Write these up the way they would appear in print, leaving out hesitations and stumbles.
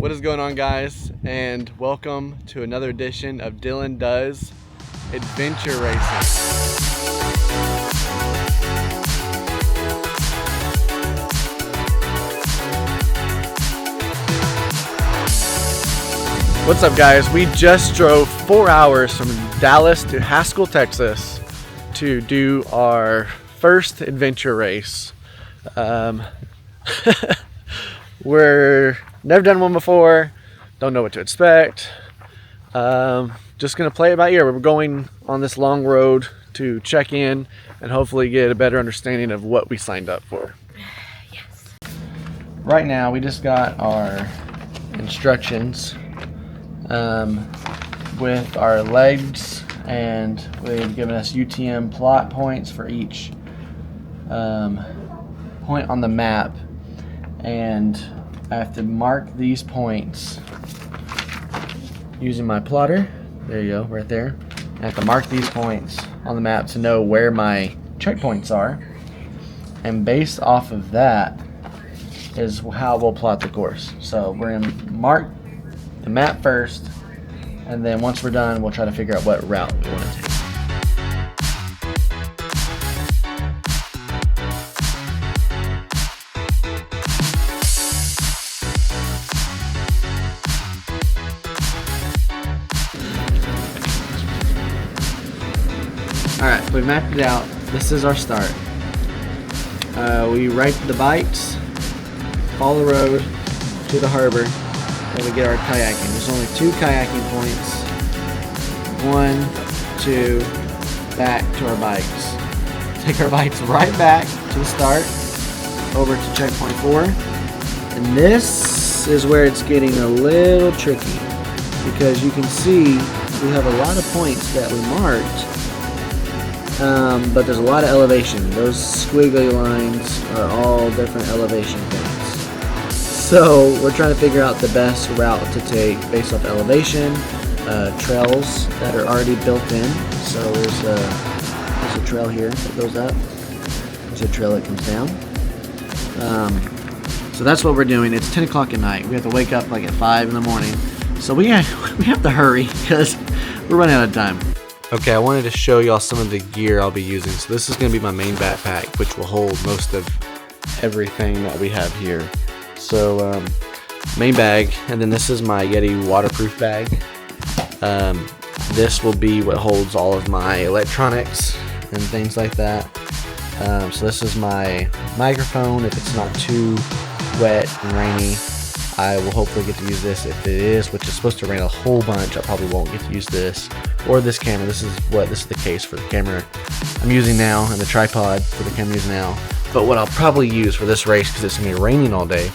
What is going on, guys, and welcome to another edition of Dylan Does Adventure Racing. What's up, guys? We just drove 4 hours from Dallas to Haskell, Texas to do our first adventure race. We're never done one before, don't know what to expect. Just gonna play it by ear. We're going on this long road to check in and hopefully get a better understanding of what we signed up for. Yes. Right now we just got our instructions with our legs, and they've given us UTM plot points for each point on the map, and I have to mark these points using my plotter. There you go, right there. I have to mark these points on the map to know where my checkpoints are, and based off of that is how we'll plot the course. So we're gonna mark the map first, and then once we're done, we'll try to figure out what route we want to take. Alright, so we've mapped it out. This is our start. We right the bikes, follow the road to the harbor, and we get our kayaking. There's only 2 kayaking points. 1, 2, back to our bikes. Take our bikes right back to the start, over to checkpoint 4. And this is where it's getting a little tricky, because you can see we have a lot of points that we marked, but there's a lot of elevation. Those squiggly lines are all different elevation points. So we're trying to figure out the best route to take based off elevation, trails that are already built in. So there's a trail here that goes up. There's a trail that comes down. So that's what we're doing. It's 10 o'clock at night. We have to wake up like at 5 in the morning. So we have to hurry because we're running out of time. Okay, I wanted to show y'all some of the gear I'll be using. So this is going to be my main backpack, which will hold most of everything that we have here. So main bag, and then this is my Yeti waterproof bag. This will be what holds all of my electronics and things like that. So this is my microphone. If it's not too wet and rainy, I will hopefully get to use this. If it is, which is supposed to rain a whole bunch, I probably won't get to use this. Or this camera. This is the case for the camera I'm using now, and the tripod for the camera I'm using now. But what I'll probably use for this race, because it's going to be raining all day,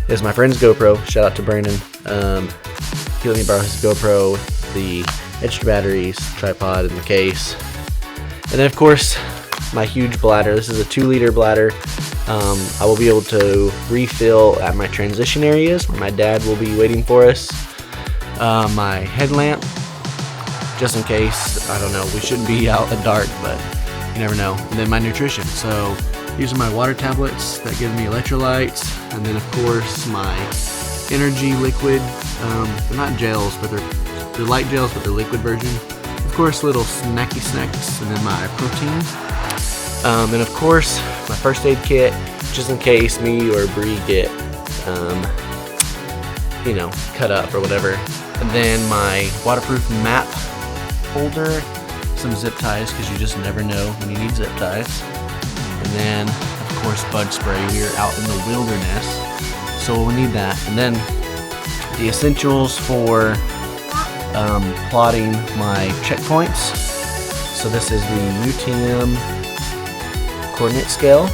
is my friend's GoPro. Shout out to Brandon. He let me borrow his GoPro with the extra batteries, tripod, and the case. And then, of course, my huge bladder. This is a 2-liter bladder. I will be able to refill at my transition areas where my dad will be waiting for us. My headlamp, just in case. I don't know, we shouldn't be out in the dark, but you never know. And then my nutrition. So these are my water tablets that give me electrolytes, and then of course my energy liquid. They're not gels, but they're light gels, but they're liquid version. Of course, little snacky snacks, and then my protein. And of course, my first aid kit, just in case me or Bree get, cut up or whatever. And then my waterproof map holder, some zip ties, because you just never know when you need zip ties. And then, of course, bug spray. We are out in the wilderness, so we'll need that. And then the essentials for plotting my checkpoints. So this is the UTM coordinate scale,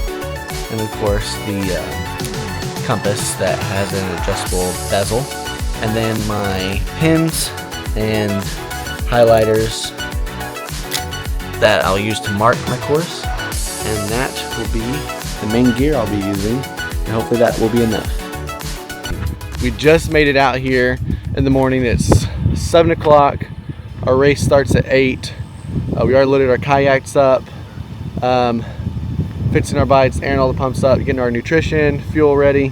and of course the compass that has an adjustable bezel, and then my pins and highlighters that I'll use to mark my course, and that will be the main gear I'll be using, and hopefully that will be enough. We just made it out here in the morning. It's 7 o'clock. Our race starts at 8. We already loaded our kayaks up, fixing our bikes, airing all the pumps up, getting our nutrition, fuel ready,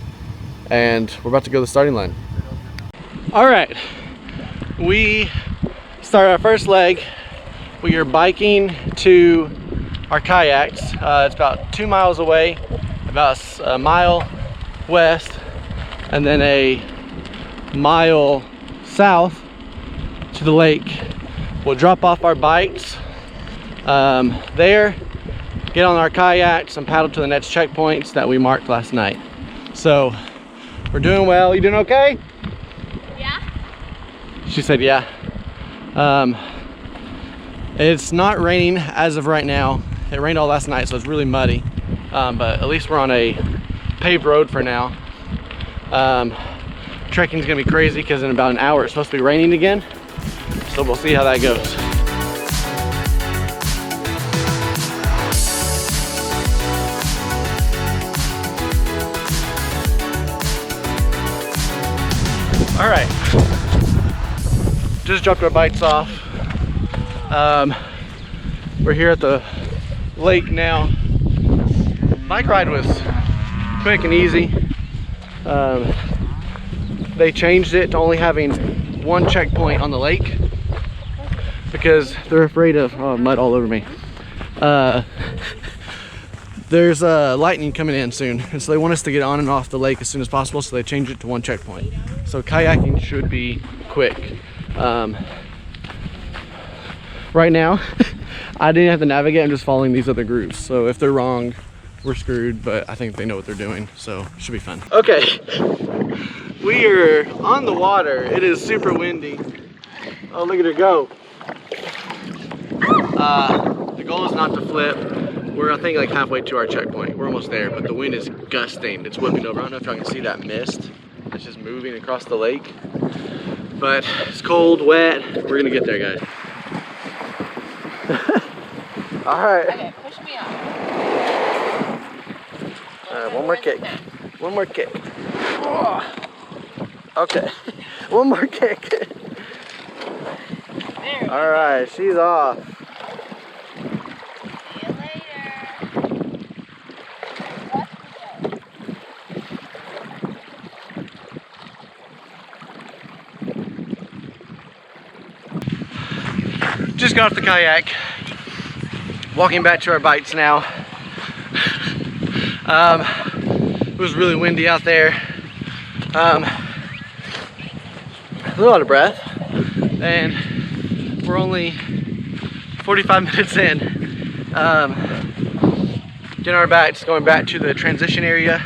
and we're about to go to the starting line. All right, we start our first leg. We are biking to our kayaks. It's about 2 miles away, about a mile west, and then a mile south to the lake. We'll drop off our bikes there, get on our kayaks and paddle to the next checkpoints that we marked last night. So we're doing well. You doing okay? Yeah. She said yeah. It's not raining as of right now. It rained all last night, so it's really muddy. But at least we're on a paved road for now. Trekking's gonna be crazy because in about an hour it's supposed to be raining again. So we'll see how that goes. All right, just dropped our bikes off. We're here at the lake now. Bike ride was quick and easy. They changed it to only having one checkpoint on the lake because they're afraid of mud all over me. There's lightning coming in soon, and so they want us to get on and off the lake as soon as possible, so they changed it to one checkpoint. So kayaking should be quick. Right now, I didn't have to navigate, I'm just following these other groups. So if they're wrong, we're screwed, but I think they know what they're doing, so it should be fun. Okay, we are on the water. It is super windy. Oh, look at her go. The goal is not to flip. We're, I think, like halfway to our checkpoint. We're almost there, but the wind is gusting. It's whipping over. I don't know if y'all can see that mist. It's just moving across the lake. But it's cold, wet. We're gonna get there, guys. All right. Okay, push me up. All right, one more kick. One more kick. Oh. Okay, one more kick. All right, she's off. See you later. Just got off the kayak. Walking back to our bikes now. It was really windy out there. A little out of breath, and we're only 45 minutes in. Getting our bikes, going back to the transition area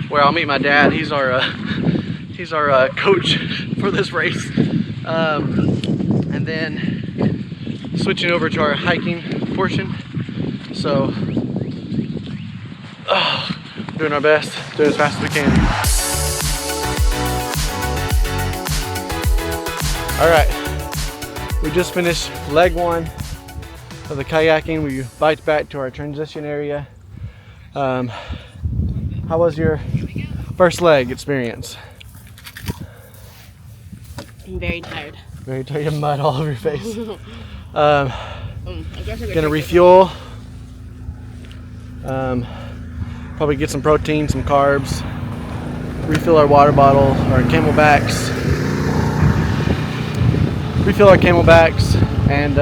where I'll meet my dad. He's our coach for this race, and then switching over to our hiking portion. So, doing our best, doing as fast as we can. All right, we just finished leg one of the kayaking. We biked back to our transition area. How was your first leg experience? I'm very tired. Very tired. You have mud all over your face. Gonna refuel. Probably get some protein, some carbs. Refill our water bottle, our camelbacks. Refill our camelbacks and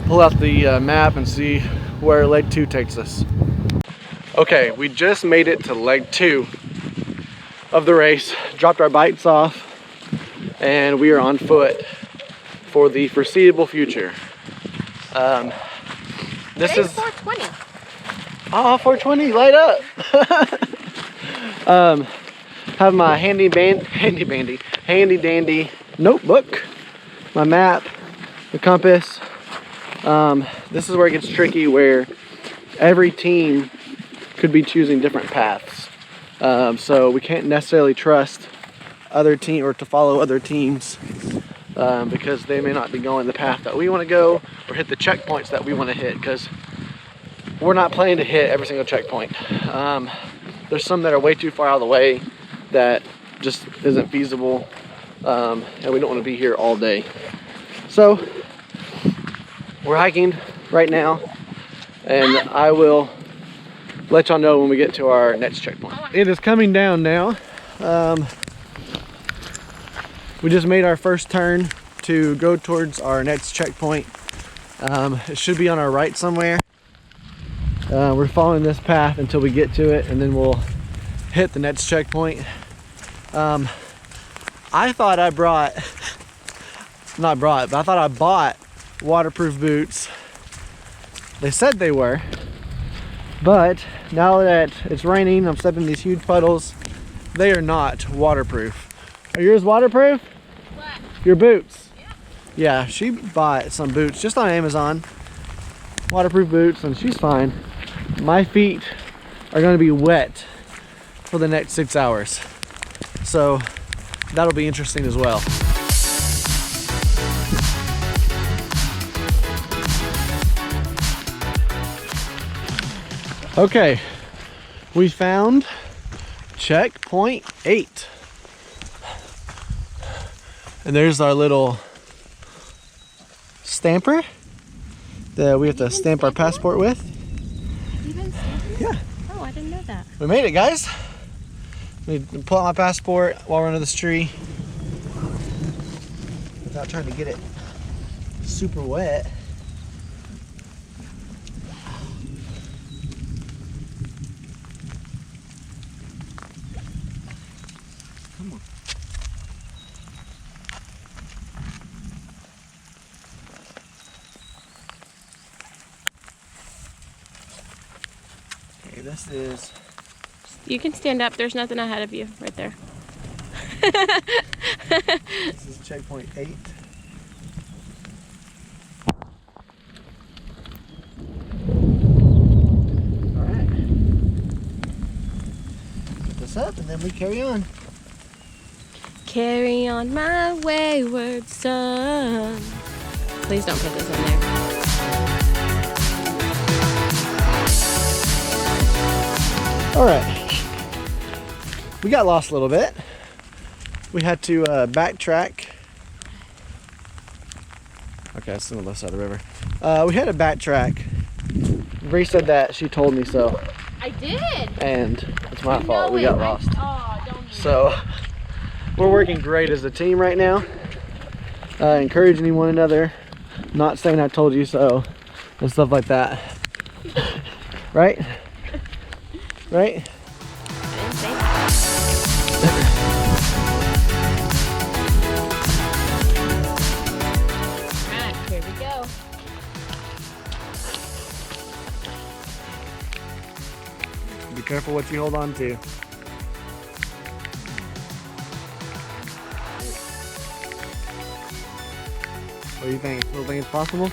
pull out the map and see where leg 2 takes us. Okay, we just made it to leg 2 of the race. Dropped our bikes off and we are on foot for the foreseeable future. This is 420. Oh, 420, light up. Have my handy dandy notebook, my map, the compass. This is where it gets tricky, where every team could be choosing different paths. So we can't necessarily trust other team or to follow other teams because they may not be going the path that we want to go or hit the checkpoints that we want to hit, because we're not planning to hit every single checkpoint. There's some that are way too far out of the way that just isn't feasible, and we don't want to be here all day. So we're hiking right now, and I will let y'all know when we get to our next checkpoint. It is coming down now. We just made our first turn to go towards our next checkpoint. It should be on our right somewhere. We're following this path until we get to it, and then we'll hit the next checkpoint. I thought I brought, not brought, but I thought I bought waterproof boots. They said they were, but now that it's raining, I'm stepping in these huge puddles. They are not waterproof. Are yours waterproof? What? Your boots? Yeah. Yeah, she bought some boots just on Amazon. Waterproof boots, and she's fine. My feet are gonna be wet for the next 6 hours. So that'll be interesting as well. Okay, we found checkpoint 8. And there's our little stamper that we have to stamp our passport with. You've been stamping? Yeah. Oh, I didn't know that. We made it, guys. Let me pull out my passport while we're under this tree without trying to get it super wet. Come on. Okay, this is... You can stand up. There's nothing ahead of you right there. This is checkpoint 8. All right. Put this up and then we carry on. Carry on my wayward son. Please don't put this in there. All right. We got lost a little bit. We had to backtrack. Okay, that's on the left side of the river. We had to backtrack. Bree said that. She told me so. I did. And it's my fault. We got lost. Oh, don't. So we're working great as a team right now. Encouraging one another. Not saying I told you so. And stuff like that. Right? Right? I didn't say that. Alright, here we go. Be careful what you hold on to. What do you think? Still think it's possible?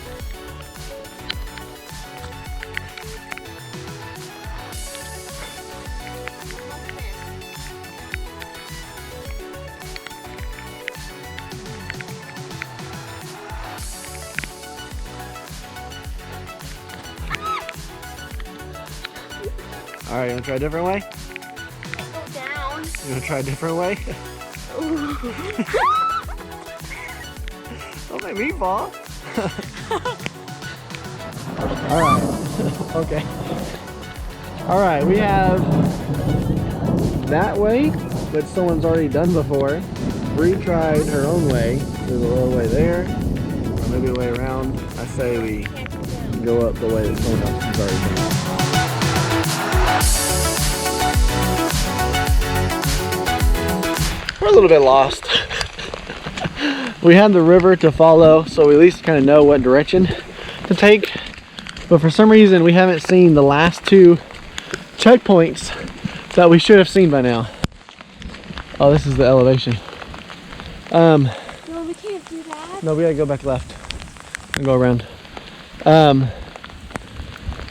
All right, you wanna try a different way? Go down. You wanna try a different way? Don't make me fall. All right, okay. All right, we have that way, that someone's already done before. Bree tried her own way. There's a little way there, or maybe a way around. I say we go up the way that someone else has already done. We're a little bit lost. We had the river to follow, so we at least kind of know what direction to take. But for some reason, we haven't seen the last 2 checkpoints that we should have seen by now. Oh, this is the elevation. No, we can't do that. No, we gotta go back left and go around.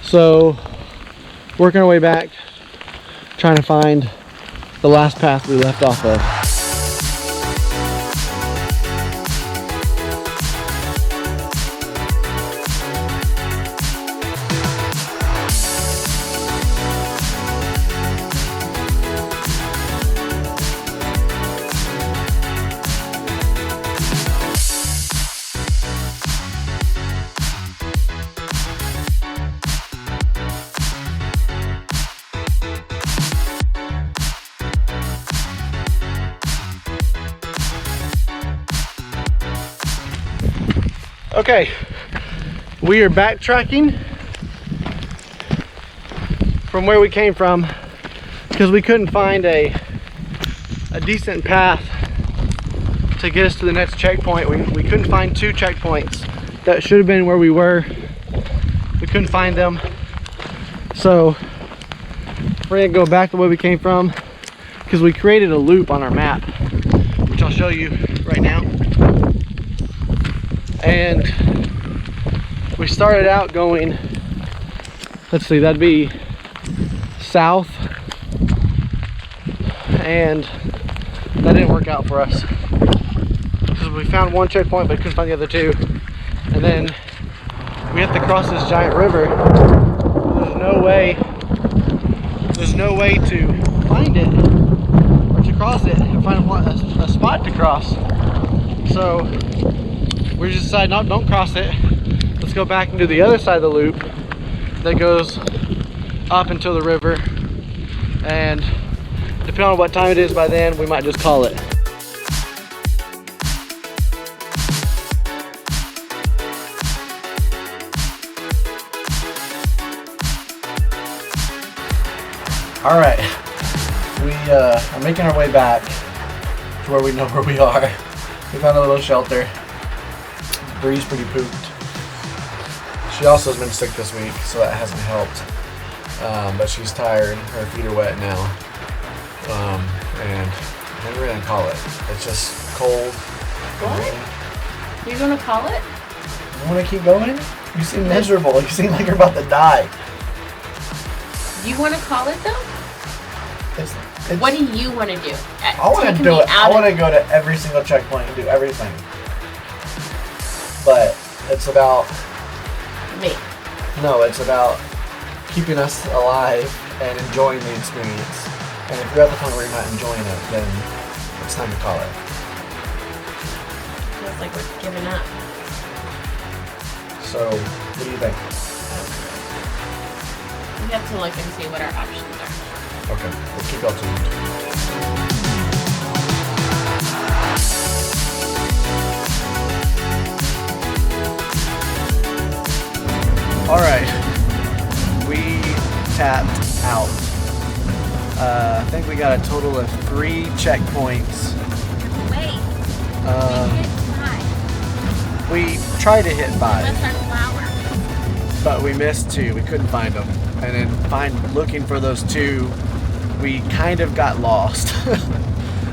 So, working our way back, trying to find the last path we left off of. Okay, we are backtracking from where we came from because we couldn't find a decent path to get us to the next checkpoint. We couldn't find 2 checkpoints that should have been where we were. We couldn't find them. So we're gonna go back the way we came from because we created a loop on our map, which I'll show you right now. And we started out going, let's see, that'd be south, and that didn't work out for us because we found 1 checkpoint but couldn't find the other 2, and then we have to cross this giant river. There's no way to find it or to cross it and find a spot to cross. So we just decided, no, don't cross it. Let's go back and do the other side of the loop that goes up into the river, and depending on what time it is by then, we might just call it. All right, we are making our way back to where we know where we are. We found a little shelter. Bree's pretty pooped. She also has been sick this week, so that hasn't helped. But she's tired. Her feet are wet now. And what are we gonna call it? It's just cold. What? You're gonna call it? You wanna keep going? You seem miserable. You seem like you're about to die. You want to call it though? It's, what do you want to do? I want to do it. I want to go to every single checkpoint and do everything. But it's about me. No, it's about keeping us alive and enjoying the experience. And if you're at the point where you're not enjoying it, then it's time to call it. Feels like we're giving up. So, what do you think? We have to look and see what our options are. Okay, let's keep y'all tuned. Alright, we tapped out. I think we got a total of 3 checkpoints. Wait, we hit 5. We tried to hit 5. That's our flower. But we missed 2. We couldn't find them. And then looking for those 2, we kind of got lost.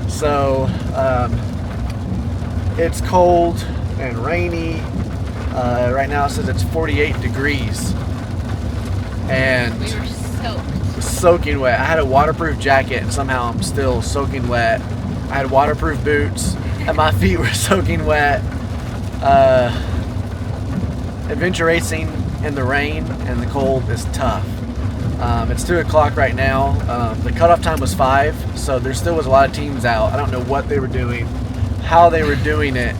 So it's cold and rainy. Right now it says it's 48 degrees. And we were soaked. Soaking wet. I had a waterproof jacket and somehow I'm still soaking wet. I had waterproof boots and my feet were soaking wet. Adventure racing in the rain and the cold is tough. It's 2 o'clock right now. The cutoff time was 5, so there still was a lot of teams out. I don't know what they were doing, how they were doing it,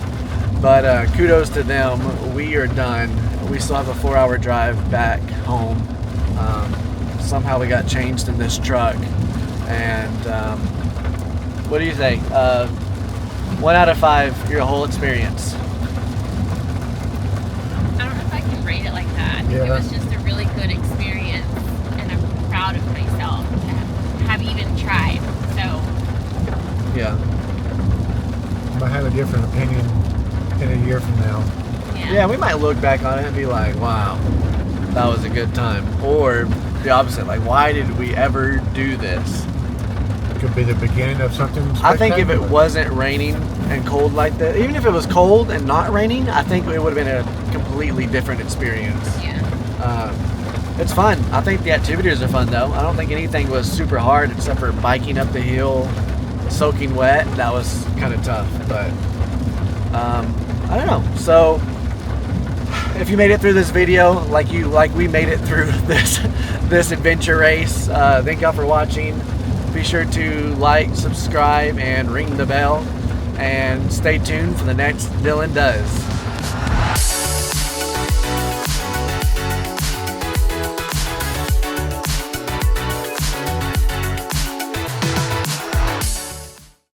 but kudos to them. We are done. We still have a 4-hour drive back home. Somehow we got changed in this truck. And what do you think? 1 out of 5, your whole experience. I don't know if I can rate it like that. Yeah. It was just a really good experience, and I'm proud of myself to have even tried. So Yeah. Might have a different opinion in a year from now. Yeah, we might look back on it and be like, wow, that was a good time. Or the opposite, like, why did we ever do this? It could be the beginning of something I think if it spectacular. wasn't raining and cold like that, even if it was cold and not raining, I think it would have been a completely different experience. yeah. It's fun. I think the activities are fun though. I don't think anything was super hard except for biking up the hill, soaking wet. That was kind of tough, but I don't know. So if you made it through this video like we made it through this adventure race, thank y'all for watching. Be sure to like, subscribe, and ring the bell, and stay tuned for the next Dylan Does.